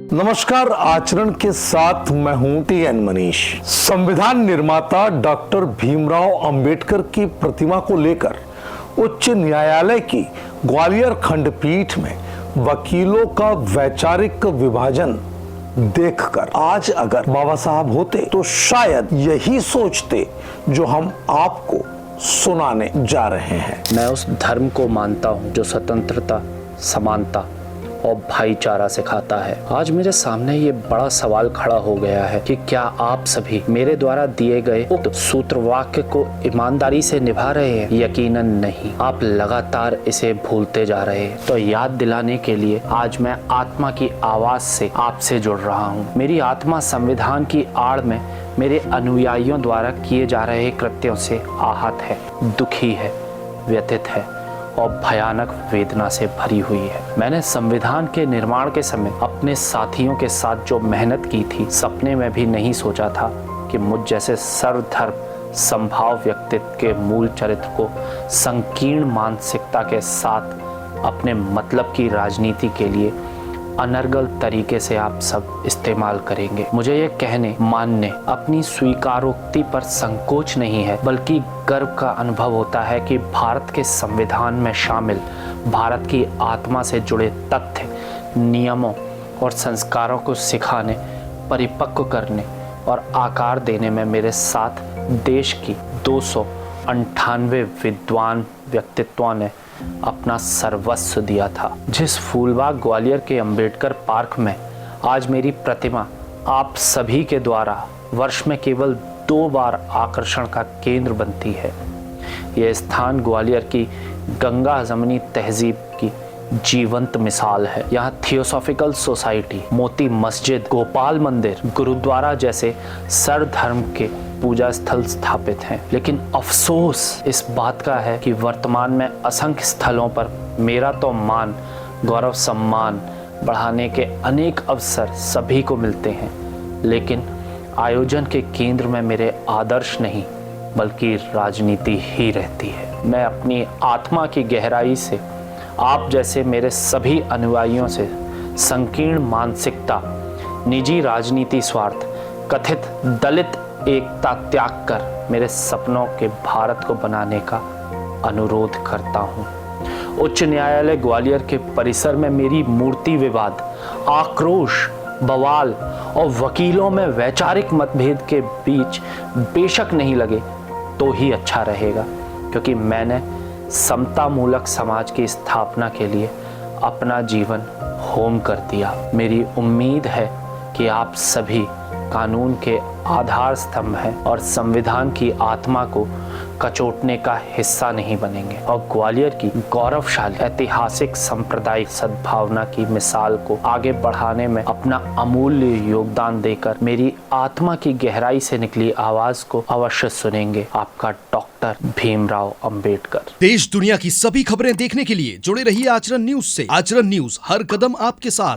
नमस्कार, आचरण के साथ मैं हूं टीएन मनीष। संविधान निर्माता डॉक्टर भीमराव अंबेडकर की प्रतिमा को लेकर उच्च न्यायालय की ग्वालियर खंडपीठ में वकीलों का वैचारिक विभाजन देखकर आज अगर बाबा साहब होते तो शायद यही सोचते जो हम आपको सुनाने जा रहे हैं। मैं उस धर्म को मानता हूं जो स्वतंत्रता, समानता और भाईचारा सिखाता है। आज मेरे सामने ये बड़ा सवाल खड़ा हो गया है कि क्या आप सभी मेरे द्वारा दिए गए उक्त सूत्र वाक्य को ईमानदारी से निभा रहे हैं? यकीनन नहीं, आप लगातार इसे भूलते जा रहे हैं। तो याद दिलाने के लिए आज मैं आत्मा की आवाज से आपसे जुड़ रहा हूँ। मेरी आत्मा संविधान की आड़ में मेरे अनुयायियों द्वारा किए जा रहे कृत्यों से आहत है, दुखी है, व्यथित है और भयानक वेदना से भरी हुई है। मैंने संविधान के निर्माण के समय अपने साथियों के साथ जो मेहनत की थी, सपने में भी नहीं सोचा था कि मुझ जैसे सर्वधर्म संभाव व्यक्तित्व के मूल चरित्र को संकीर्ण मानसिकता के साथ अपने मतलब की राजनीति के लिए अनर्गल तरीके से आप सब इस्तेमाल करेंगे। मुझे ये कहने मानने अपनी स्वीकारोक्ति पर संकोच नहीं है, बल्कि गर्व का अनुभव होता है कि भारत के संविधान में शामिल भारत की आत्मा से जुड़े तथ्य, नियमों और संस्कारों को सिखाने, परिपक्व करने और आकार देने में मेरे साथ देश की 298 विद्वान व्यक्तित्वों ने अपना सर्वस्व दिया था। जिस फूलबाग ग्वालियर के अंबेडकर पार्क में आज मेरी प्रतिमा आप सभी के द्वारा वर्ष में केवल 2 बार आकर्षण का केंद्र बनती है, यह स्थान ग्वालियर की गंगा जमनी तहजीब की जीवंत मिसाल है। यहाँ थियोसॉफिकल सोसाइटी, मोती मस्जिद, गोपाल मंदिर, गुरुद्वारा जैसे सर्वधर्म के पूजा स्थल स्थापित हैं। लेकिन अफसोस इस बात का है कि वर्तमान में असंख्य स्थलों पर मेरा तो मान, गौरव, सम्मान बढ़ाने के अनेक अवसर सभी को मिलते हैं, लेकिन आयोजन के केंद्र में मेरे आदर्श नहीं बल्कि राजनीति ही रहती है। मैं अपनी आत्मा की गहराई से आप जैसे मेरे सभी अनुयायियों से संकीर्ण मानसिकता, निजी राजनीति स्वार्थ, कथित दलित एकता त्याग कर मेरे सपनों के भारत को बनाने का अनुरोध करता हूं। उच्च न्यायालय ग्वालियर के परिसर में मेरी मूर्ति विवाद, आक्रोश, बवाल और वकीलों में वैचारिक मतभेद के बीच बेशक नहीं लगे तो ही अच्छा रहेगा, क्योंकि मैंने समता मूलक समाज की स्थापना के लिए अपना जीवन होम कर दिया। मेरी उम्मीद है कि आप सभी कानून के आधार स्तंभ हैं और संविधान की आत्मा को कचोटने का हिस्सा नहीं बनेंगे और ग्वालियर की गौरवशाली ऐतिहासिक सांप्रदायिक सद्भावना की मिसाल को आगे बढ़ाने में अपना अमूल्य योगदान देकर मेरी आत्मा की गहराई से निकली आवाज को अवश्य सुनेंगे। आपका डॉक्टर भीमराव अंबेडकर। देश दुनिया की सभी खबरें देखने के लिए जुड़े रहिए आचरण न्यूज से। आचरण न्यूज, हर कदम आपके साथ।